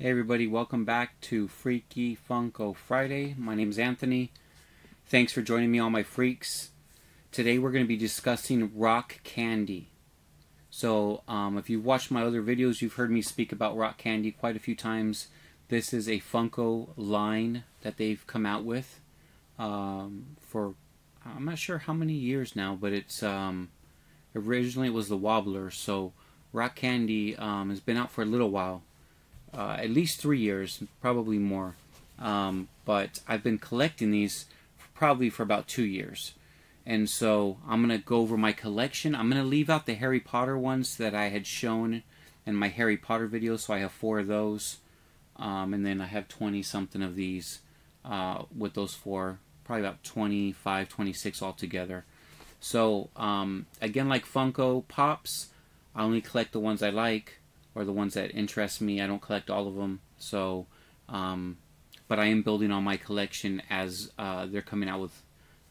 Hey everybody, welcome back to Freaky Funko Friday. My name is Anthony. Thanks for joining me, all my freaks. Today we're going to be discussing rock candy. So if you've watched my other videos, you've heard me speak about rock candy quite a few times. This is a Funko line that they've come out with for I'm not sure how many years now, but it's originally it was the Wobbler. So rock candy has been out for a little while. At least 3 years, probably more. But I've been collecting these probably for about 2 years. And so I'm going to go over my collection. I'm going to leave out the Harry Potter ones that I had shown in my Harry Potter video. So I have 4 of those. And then I have 20 something of these with those 4. Probably about 25, 26 altogether. So again, like Funko Pops, I only collect the ones I like, or the ones that interest me. I don't collect all of them. So, but I am building on my collection as they're coming out with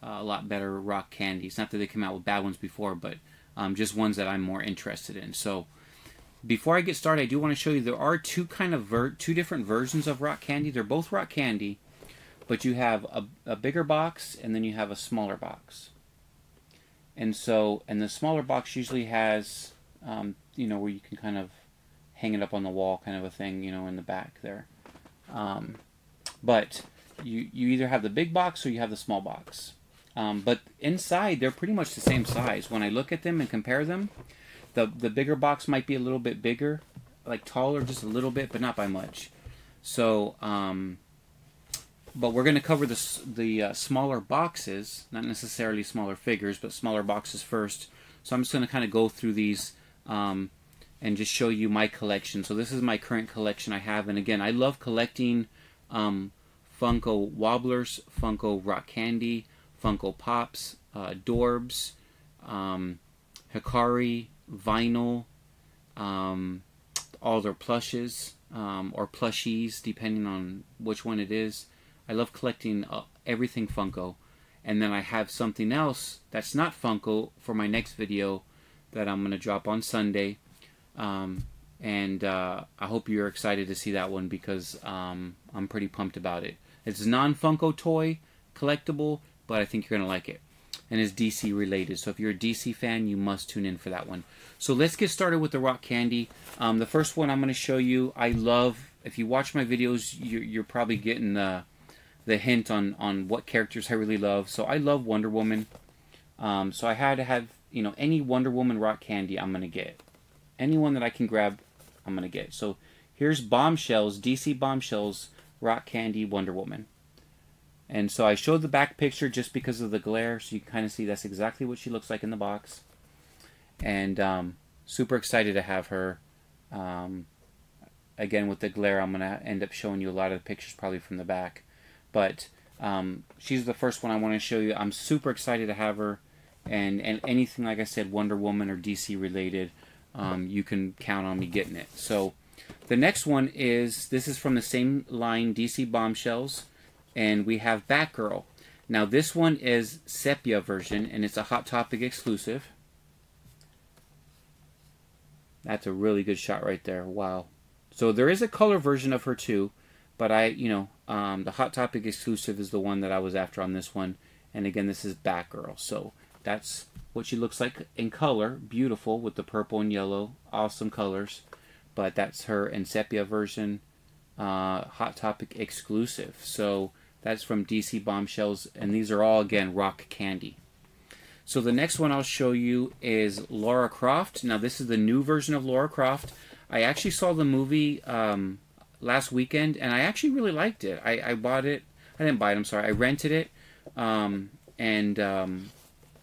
a lot better rock candies. Not that they came out with bad ones before, but just ones that I'm more interested in. So, before I get started, I do want to show you there are two different versions of rock candy. They're both rock candy, but you have a bigger box and then you have a smaller box. And so, and the smaller box usually has, you know, where you can kind of hang it up on the wall, kind of a thing, you know, in the back there. But you either have the big box or you have the small box. But inside, they're pretty much the same size. When I look at them and compare them, the bigger box might be a little bit bigger, like taller just a little bit, but not by much. So, but we're going to cover the smaller boxes, not necessarily smaller figures, but smaller boxes first. So I'm just going to kind of go through these and just show you my collection. So this is my current collection I have. And again, I love collecting Funko Wobblers, Funko Rock Candy, Funko Pops, Dorbs, Hikari, Vinyl, all their plushes, or plushies, depending on which one it is. I love collecting everything Funko. And then I have something else that's not Funko for my next video that I'm going to drop on Sunday. I hope you're excited to see that one because I'm pretty pumped about it. It's a non-Funko toy, collectible, but I think you're going to like it. And it's DC related, so if you're a DC fan, you must tune in for that one. So let's get started with the rock candy. The first one I'm going to show you, I love, if you watch my videos, you're probably getting the hint on what characters I really love. So I love Wonder Woman. So I had to have, you know, any Wonder Woman rock candy I'm going to get. Anyone that I can grab, I'm going to get. So here's Bombshells, DC Bombshells, Rock Candy, Wonder Woman. And so I showed the back picture just because of the glare, so you can kind of see that's exactly what she looks like in the box. And super excited to have her. Again, with the glare, I'm going to end up showing you a lot of the pictures probably from the back. But she's the first one I want to show you. I'm super excited to have her. And anything, like I said, Wonder Woman or DC related, you can count on me getting it. So the next one is, this is from the same line, DC Bombshells, and we have Batgirl. Now this one is sepia version, and it's a Hot Topic exclusive. That's a really good shot right there. Wow. So there is a color version of her too, but the Hot Topic exclusive is the one that I was after on this one. And again, this is Batgirl. So that's what she looks like in color. Beautiful with the purple and yellow. Awesome colors. But that's her in sepia version. Hot Topic exclusive. So that's from DC Bombshells. And these are all, again, rock candy. So the next one I'll show you is Lara Croft. Now this is the new version of Lara Croft. I actually saw the movie last weekend. And I actually really liked it. I bought it. I didn't buy it, I'm sorry. I rented it.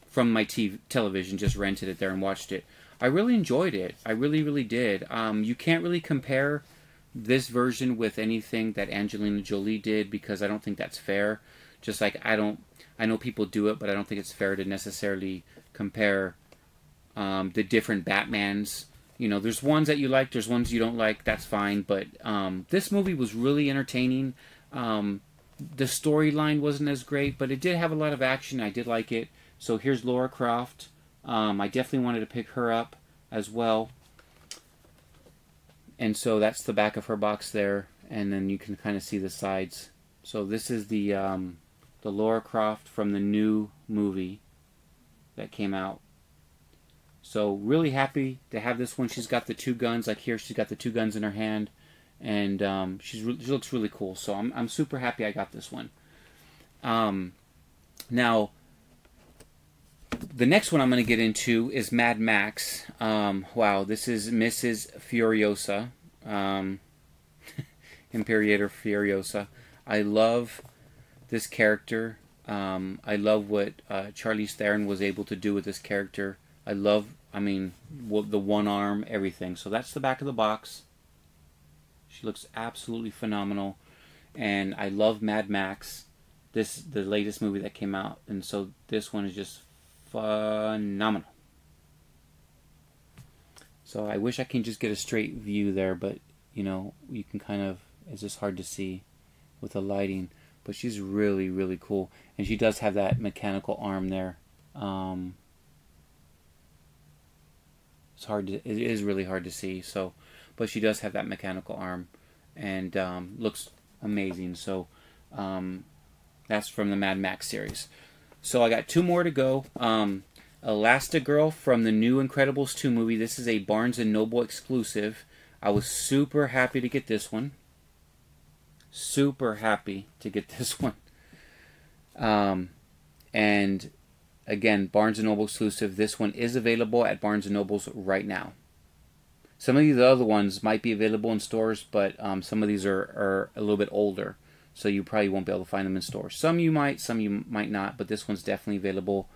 From my television, just rented it there and watched it. I really enjoyed it. I really, really did. You can't really compare this version with anything that Angelina Jolie did because I don't think that's fair. Just like I know people do it, but I don't think it's fair to necessarily compare the different Batmans. You know, there's ones that you like, there's ones you don't like, that's fine. But this movie was really entertaining. The storyline wasn't as great, but it did have a lot of action. I did like it. So here's Lara Croft. I definitely wanted to pick her up as well. And so that's the back of her box there. and then you can kind of see the sides. So this is the Lara Croft from the new movie that came out. So really happy to have this one. She's got the two guns. Like here, she's got the two guns in her hand, and she looks really cool. So I'm super happy I got this one. Now, the next one I'm going to get into is Mad Max. Wow, this is Mrs. Furiosa, Imperator Furiosa. I love this character. I love what Charlize Theron was able to do with this character. I mean, the one arm, everything. So that's the back of the box. She looks absolutely phenomenal, and I love Mad Max. The latest movie that came out, and so this one is just phenomenal. So I wish I can just get a straight view there, but you know, you can kind of, it's just hard to see with the lighting. But she's really, really cool, and she does have that mechanical arm there. It is really hard to see. So, but she does have that mechanical arm, and looks amazing. So, that's from the Mad Max series. So I got two more to go. Elastigirl from the new Incredibles 2 movie. This is a Barnes & Noble exclusive. I was super happy to get this one. Super happy to get this one. And again, Barnes & Noble exclusive. This one is available at Barnes & Noble's right now. Some of these other ones might be available in stores, but some of these are a little bit older, so you probably won't be able to find them in stores. Some you might not, but this one's definitely available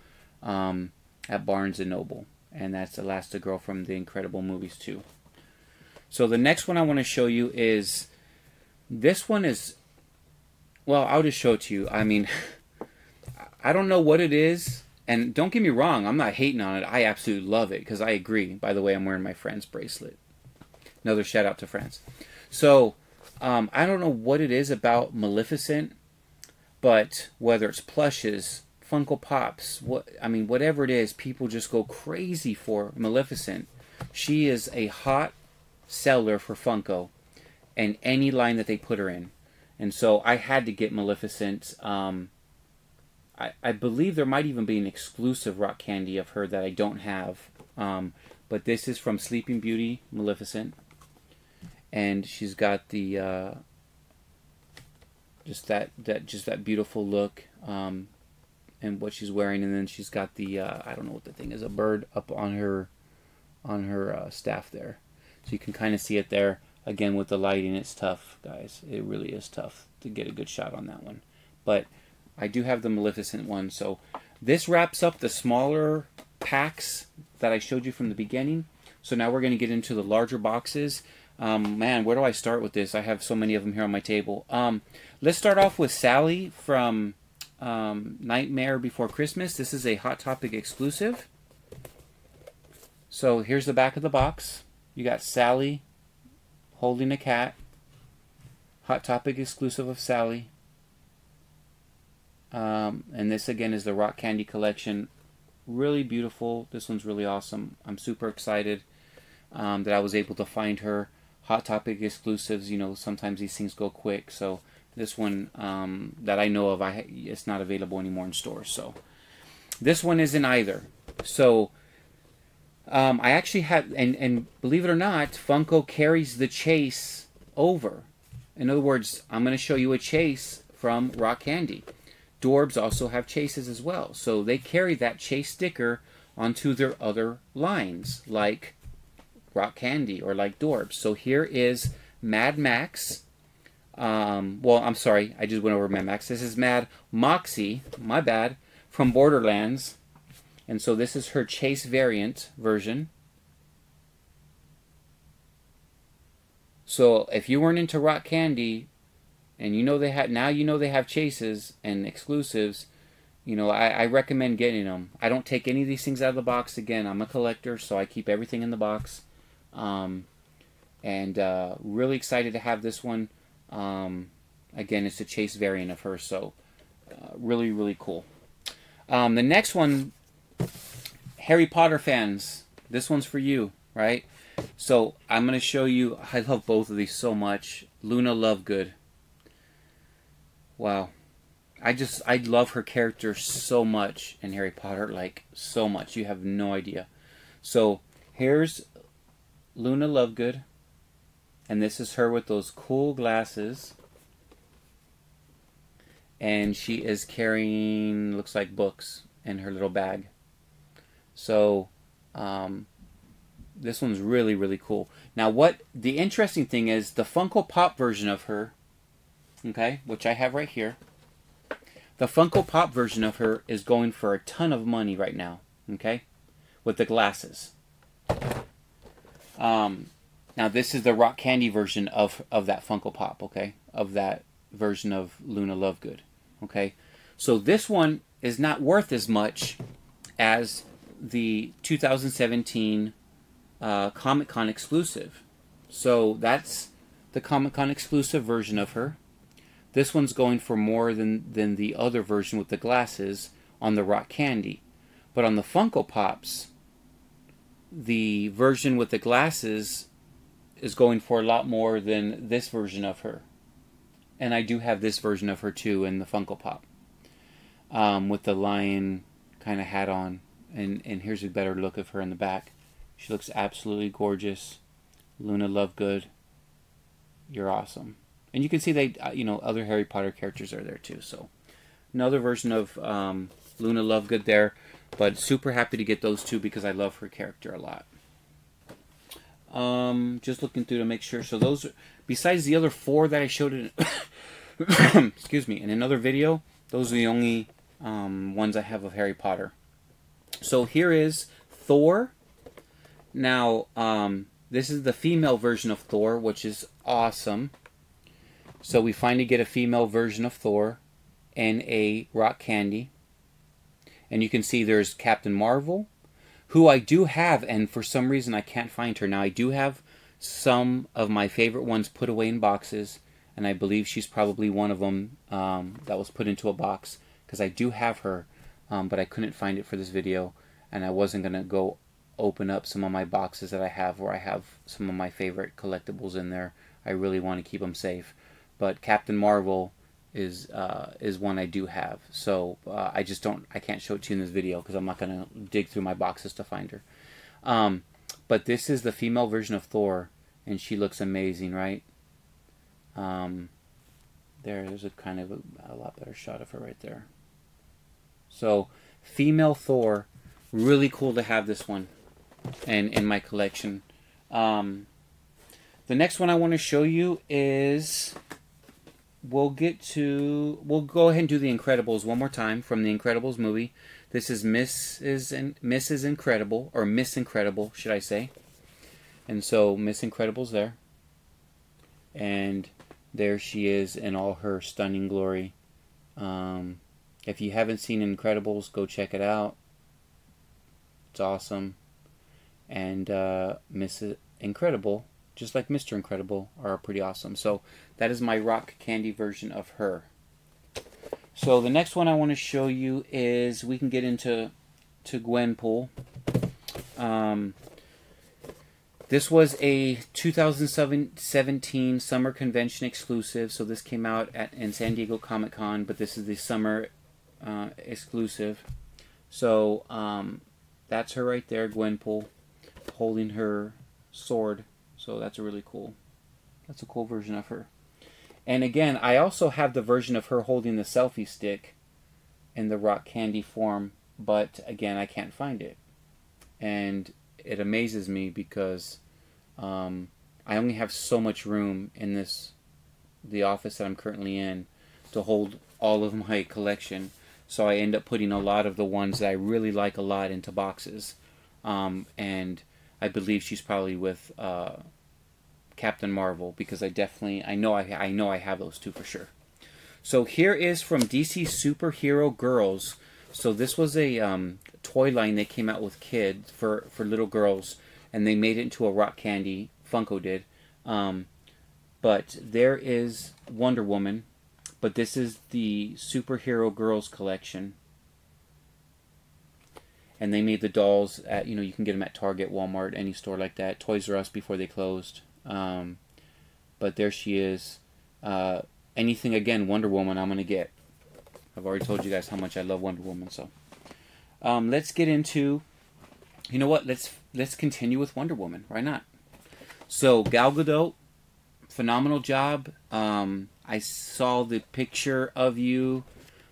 at Barnes & Noble. And that's Elastigirl from the Incredible movies too. So the next one I want to show you is, this one is, well, I'll just show it to you. I mean, I don't know what it is, and don't get me wrong, I'm not hating on it. I absolutely love it, because I agree. By the way, I'm wearing my France bracelet. Another shout out to France. So, I don't know what it is about Maleficent, but whether it's plushes, Funko Pops, whatever it is, people just go crazy for Maleficent. She is a hot seller for Funko, and any line that they put her in. And so I had to get Maleficent. I believe there might even be an exclusive rock candy of her that I don't have. But this is from Sleeping Beauty, Maleficent. And she's got the just that beautiful look, and what she's wearing, and then she's got the I don't know what the thing is, a bird up on her staff there, so you can kind of see it there. Again, with the lighting, it's tough, guys. It really is tough to get a good shot on that one. But I do have the Maleficent one. So this wraps up the smaller packs that I showed you from the beginning. So now we're going to get into the larger boxes. Man, where do I start with this? I have so many of them here on my table. Let's start off with Sally from Nightmare Before Christmas. This is a Hot Topic exclusive. So here's the back of the box. You got Sally holding a cat. Hot Topic exclusive of Sally. And this again is the Rock Candy collection. Really beautiful. This one's really awesome. I'm super excited that I was able to find her. Hot Topic exclusives, you know, sometimes these things go quick. So this one that I know of, it's not available anymore in stores. So this one isn't either. So I actually have, and believe it or not, Funko carries the chase over. In other words, I'm going to show you a chase from Rock Candy. Dorbs also have chases as well. So they carry that chase sticker onto their other lines, like Rock Candy or like Dorbs. So here is Mad Max. Well, I'm sorry, I just went over Mad Max. This is Mad Moxie, my bad, from Borderlands. And so this is her chase variant version. So if you weren't into Rock Candy, and you know they have, now you know they have chases and exclusives, you know, I recommend getting them. I don't take any of these things out of the box. Again, I'm a collector, so I keep everything in the box. Really excited to have this one. Again, it's a chase variant of her, so really, really cool. The next one, Harry Potter fans, this one's for you, right? So I'm going to show you, I love both of these so much. Luna Lovegood. Wow. I love her character so much in Harry Potter, like so much. You have no idea. So here's Luna Lovegood. And this is her with those cool glasses. And she is carrying, looks like books in her little bag. So, this one's really, really cool. Now, what the interesting thing is, the Funko Pop version of her, okay, which I have right here, the Funko Pop version of her is going for a ton of money right now, okay, with the glasses. Now, this is the rock candy version of that Funko Pop, okay, of that version of Luna Lovegood, okay. So this one is not worth as much as the 2017 Comic-Con exclusive. So that's the Comic-Con exclusive version of her. This one's going for more than the other version with the glasses on the rock candy. But on the Funko Pops, the version with the glasses is going for a lot more than this version of her. And I do have this version of her too in the Funko Pop. With the lion kind of hat on. And here's a better look of her in the back. She looks absolutely gorgeous. Luna Lovegood, you're awesome. And you can see they, other Harry Potter characters are there too. So another version of Luna Lovegood there. But super happy to get those two because I love her character a lot. Just looking through to make sure. So those, besides the other four that I showed in, excuse me, in another video, those are the only ones I have of Harry Potter. So here is Thor. Now, this is the female version of Thor, which is awesome. So we finally get a female version of Thor and a rock candy. And you can see there's Captain Marvel, who I do have, and for some reason I can't find her. Now, I do have some of my favorite ones put away in boxes, and I believe she's probably one of them that was put into a box, because I do have her, but I couldn't find it for this video, and I wasn't going to go open up some of my boxes that I have where I have some of my favorite collectibles in there. I really want to keep them safe. But Captain Marvel is one I do have. So I can't show it to you in this video because I'm not going to dig through my boxes to find her. But this is the female version of Thor, and she looks amazing, right? There's a kind of a lot better shot of her right there. So female Thor, really cool to have this one and in my collection. The next one I want to show you is, we'll go ahead and do The Incredibles one more time from The Incredibles movie. This is Mrs. Incredible, or Miss Incredible, should I say. And so Miss Incredible's there. And there she is in all her stunning glory. If you haven't seen Incredibles, go check it out. It's awesome. And Mrs. Incredible, just like Mr. Incredible, are pretty awesome. So that is my rock candy version of her. So the next one I want to show you is, we can get into Gwenpool. This was a 2017 summer convention exclusive. So this came out in San Diego Comic-Con, but this is the summer exclusive. So that's her right there, Gwenpool, holding her sword. So that's a cool version of her. And again, I also have the version of her holding the selfie stick in the rock candy form, but again, I can't find it. And it amazes me because I only have so much room in the office that I'm currently in to hold all of my collection. So I end up putting a lot of the ones that I really like a lot into boxes. And I believe she's probably with Captain Marvel, because I know I have those two for sure. So here is from DC Superhero Girls. So this was a toy line they came out with kids for little girls, and they made it into a rock candy. Funko did. But there is Wonder Woman, but this is the Superhero Girls collection. And they made the dolls at, you know, you can get them at Target, Walmart, any store like that. Toys R Us before they closed. But there she is. Anything, again, Wonder Woman I'm going to get. I've already told you guys how much I love Wonder Woman. So let's get into, you know what, let's continue with Wonder Woman. Why not? So Gal Gadot, phenomenal job. I saw the picture of you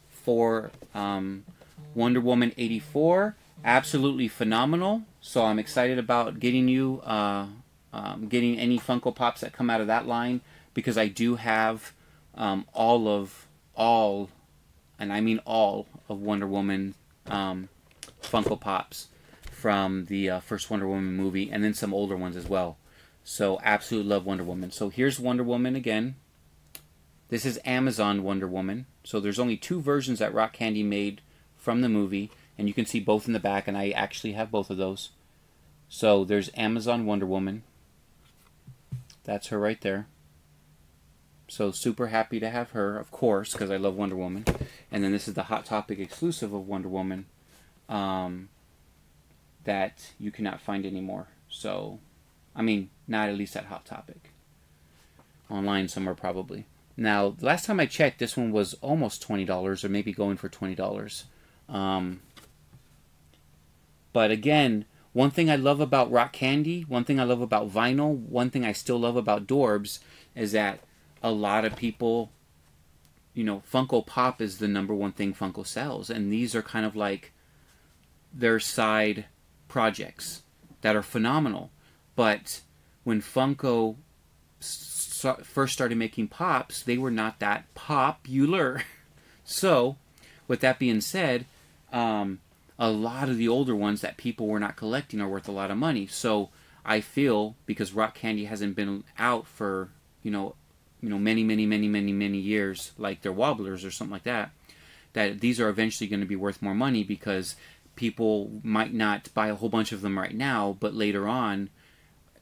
for Wonder Woman 84. Absolutely phenomenal. So I'm excited about getting you, getting any Funko Pops that come out of that line, because I do have all, and I mean all of Wonder Woman Funko Pops from the first Wonder Woman movie, and then some older ones as well. So absolutely love Wonder Woman. So here's Wonder Woman again. This is Amazon Wonder Woman. So there's only 2 versions that Rock Candy made from the movie, and you can see both in the back, and I actually have both of those. So there's Amazon Wonder Woman. That's her right there. So super happy to have her, of course, because I love Wonder Woman. And then this is the Hot Topic exclusive of Wonder Woman that you cannot find anymore. So, I mean, not at least at Hot Topic. Online somewhere probably. Now, last time I checked, this one was almost $20, or maybe going for $20. But again, one thing I love about Rock Candy, one thing I love about vinyl, one thing I still love about Dorbs is that a lot of people, you know, Funko Pop is the #1 thing Funko sells. And these are kind of like their side projects that are phenomenal. But when Funko first started making Pops, they were not that popular. So, with that being said, a lot of the older ones that people were not collecting are worth a lot of money. So I feel, because Rock Candy hasn't been out for, many years, like their Wobblers or something like that, that these are eventually going to be worth more money, because people might not buy a whole bunch of them right now, but later on,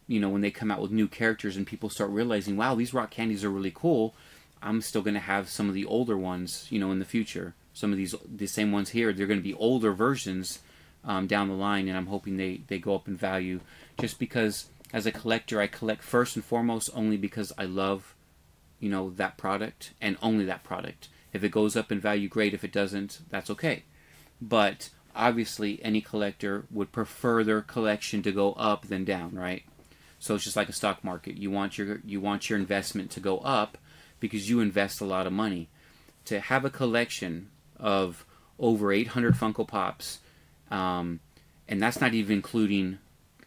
when they come out with new characters and people start realizing, wow, these Rock Candies are really cool, I'm still going to have some of the older ones, in the future. Some of the same ones here, they're going to be older versions down the line, and I'm hoping they go up in value. Just because, as a collector, I collect first and foremost only because I love, that product, and only that product. If it goes up in value, great. If it doesn't, that's okay. But obviously, any collector would prefer their collection to go up than down, right? So it's just like a stock market. You want your investment to go up because you invest a lot of money. To have a collection of over 800 Funko Pops, and that's not even including,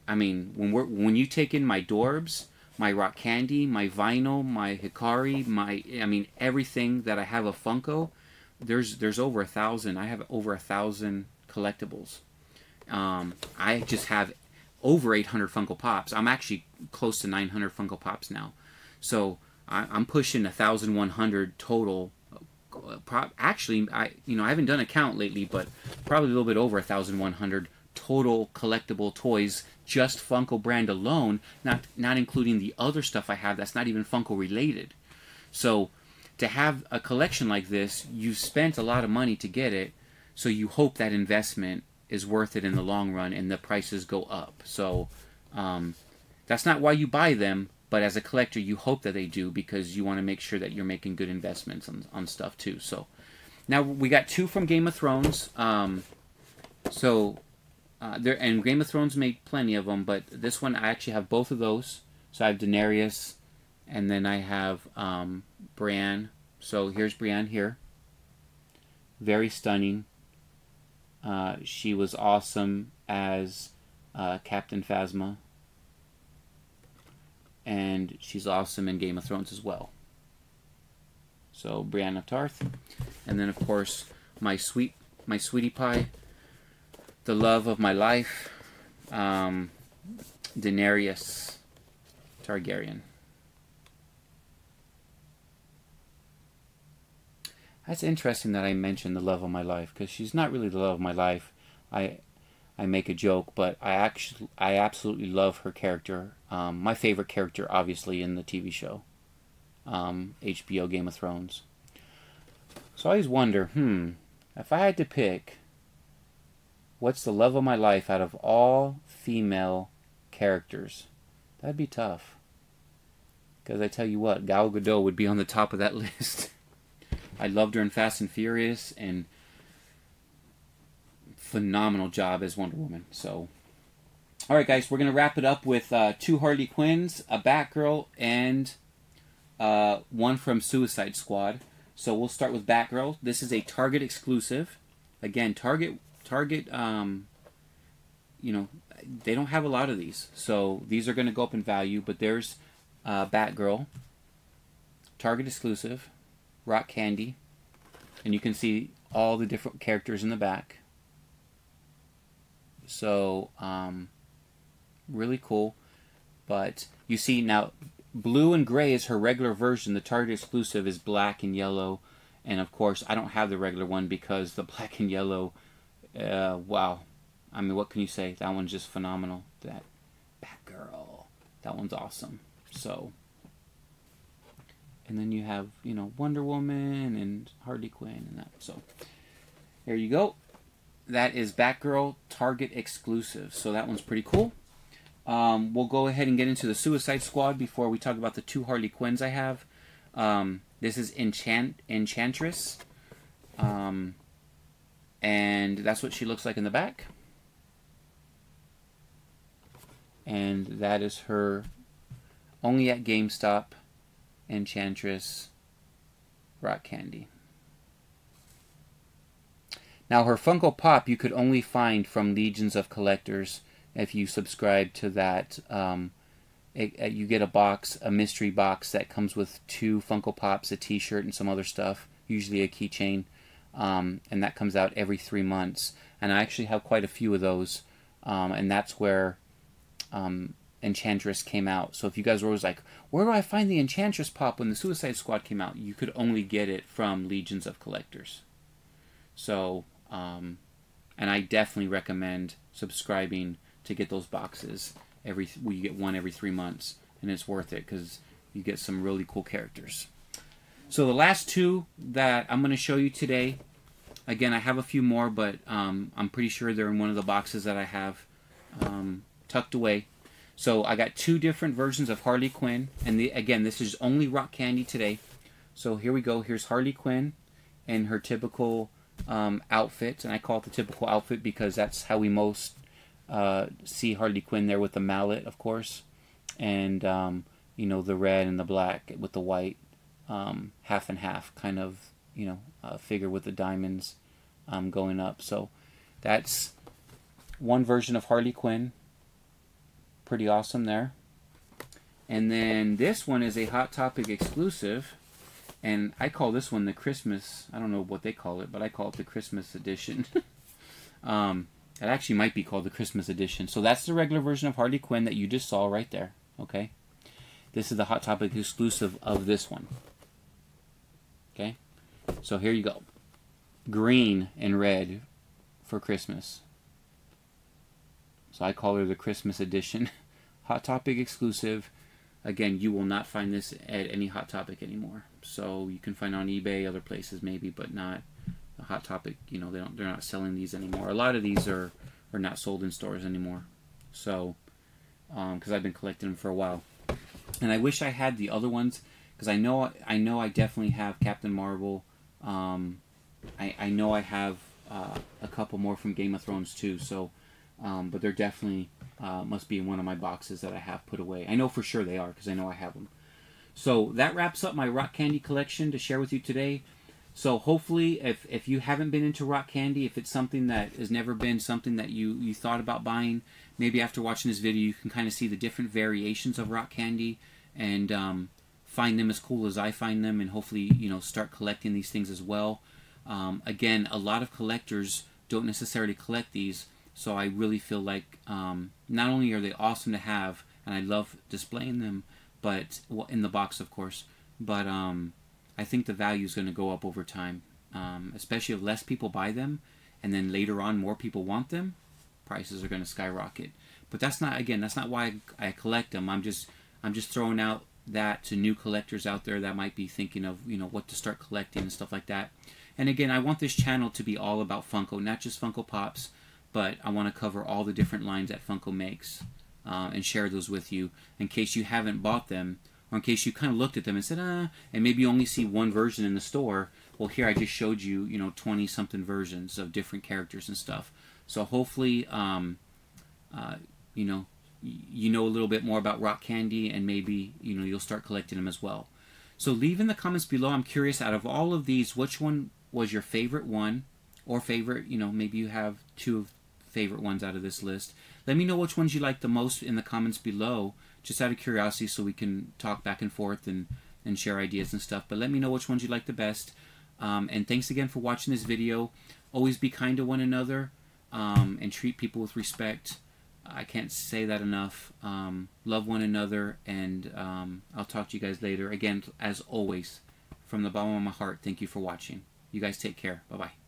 when you take in my Dorbs, my Rock Candy, my vinyl, my Hikari, everything that I have of Funko, there's over 1,000. I have over 1,000 collectibles. I just have over 800 Funko Pops. I'm actually close to 900 Funko Pops now. So I'm pushing 1,100 total. Actually, I haven't done a count lately, but probably a little bit over 1,100 total collectible toys, just Funko brand alone, not including the other stuff I have that's not even Funko related. So to have a collection like this, you've spent a lot of money to get it, so you hope that investment is worth it in the long run and the prices go up. So that's not why you buy them, but as a collector, you hope that they do, because you want to make sure that you're making good investments on stuff too. So now we got 2 from Game of Thrones. And Game of Thrones made plenty of them, but this one I actually have both of those. So I have Daenerys, and then I have Brienne. So here's Brienne here. Very stunning. She was awesome as Captain Phasma. And she's awesome in Game of Thrones as well. So Brienne of Tarth, and then of course my sweetie pie, the love of my life, Daenerys Targaryen. That's interesting that I mentioned the love of my life, because she's not really the love of my life. I make a joke, but I absolutely love her character. My favorite character, obviously, in the TV show, HBO Game of Thrones. So I always wonder, if I had to pick What's the love of my life out of all female characters? That'd be tough. Because I tell you what, Gal Gadot would be on the top of that list. I loved her in Fast and Furious, and phenomenal job as Wonder Woman. So, alright guys, we're going to wrap it up with 2 Harley Quinns, a Batgirl, and one from Suicide Squad. So we'll start with Batgirl. This is a Target exclusive. Again, Target, you know, they don't have a lot of these. So these are going to go up in value, but there's Batgirl, Target exclusive, rock candy, and you can see all the different characters in the back. So, really cool. But you see now, blue and gray is her regular version. The Target exclusive is black and yellow. And of course, I don't have the regular one because the black and yellow, wow. I mean, what can you say? That one's just phenomenal. That Batgirl, that one's awesome. So, and then you have, you know, Wonder Woman and Harley Quinn and that. So, there you go. That is Batgirl Target exclusive. So that one's pretty cool. We'll go ahead and get into the Suicide Squad before we talk about the 2 Harley Quinns I have. This is Enchantress. And that's what she looks like in the back. And that is her only at GameStop Enchantress rock candy. Now her Funko Pop you could only find from Legions of Collectors if you subscribe to that. You get a box, a mystery box that comes with 2 Funko Pops, a t-shirt, and some other stuff, usually a keychain, and that comes out every 3 months. And I actually have quite a few of those, and that's where Enchantress came out. So if you guys were always like, where do I find the Enchantress Pop when the Suicide Squad came out? You could only get it from Legions of Collectors. So, and I definitely recommend subscribing to get those boxes. You get one every 3 months, and it's worth it because you get some really cool characters. So the last 2 that I'm going to show you today, again, I have a few more, but I'm pretty sure they're in one of the boxes that I have tucked away. So I got 2 different versions of Harley Quinn, and again, this is only rock candy today. So here we go. Here's Harley Quinn in her typical outfit, and I call it the typical outfit because that's how we most see Harley Quinn there, with the mallet, of course, and you know, the red and the black with the white, half and half kind of, you know, figure with the diamonds going up. So that's one version of Harley Quinn. Pretty awesome there. And then this one is a Hot Topic exclusive, and I call this one the Christmas, I don't know what they call it, but I call it the Christmas edition. It actually might be called the Christmas edition. So that's the regular version of Harley Quinn that you just saw right there. Okay, this is the Hot Topic exclusive of this one. Okay, so here you go. Green and red for Christmas. So I call her the Christmas edition. Hot Topic exclusive. Again, you will not find this at any Hot Topic anymore. So you can find it on eBay, other places maybe, but not a Hot Topic. You know, they're not selling these anymore. A lot of these are not sold in stores anymore. So, because I've been collecting them for a while, and I wish I had the other ones, because I know I definitely have Captain Marvel. I know I have a couple more from Game of Thrones too. So, but they're definitely must be in one of my boxes that I have put away. I know for sure they are, because I know I have them. So that wraps up my rock candy collection to share with you today. So hopefully, if you haven't been into rock candy, if it's something that has never been something that you thought about buying, maybe after watching this video you can kind of see the different variations of rock candy and find them as cool as I find them, and hopefully, you know, start collecting these things as well. Again, a lot of collectors don't necessarily collect these, so I really feel like not only are they awesome to have, and I love displaying them, but, well, in the box of course, but I think the value is going to go up over time, especially if less people buy them, and then later on more people want them, prices are going to skyrocket. But that's not, again, that's not why I collect them. I'm just throwing out that to new collectors out there that might be thinking of, you know, what to start collecting and stuff like that. And again, I want this channel to be all about Funko, not just Funko Pops, but I want to cover all the different lines that Funko makes and share those with you in case you haven't bought them, or in case you kind of looked at them and said, and maybe you only see one version in the store. Well, here I just showed you, 20-something versions of different characters and stuff. So hopefully, you know a little bit more about rock candy, and maybe, you'll start collecting them as well. So leave in the comments below. I'm curious, out of all of these, which one was your favorite one, or favorite, maybe you have two favorite ones out of this list. Let me know which ones you like the most in the comments below, just out of curiosity, so we can talk back and forth and share ideas and stuff. But let me know which ones you like the best. And thanks again for watching this video. Always be kind to one another, and treat people with respect. I can't say that enough. Love one another, and I'll talk to you guys later. Again, as always, from the bottom of my heart, thank you for watching. You guys take care. Bye-bye.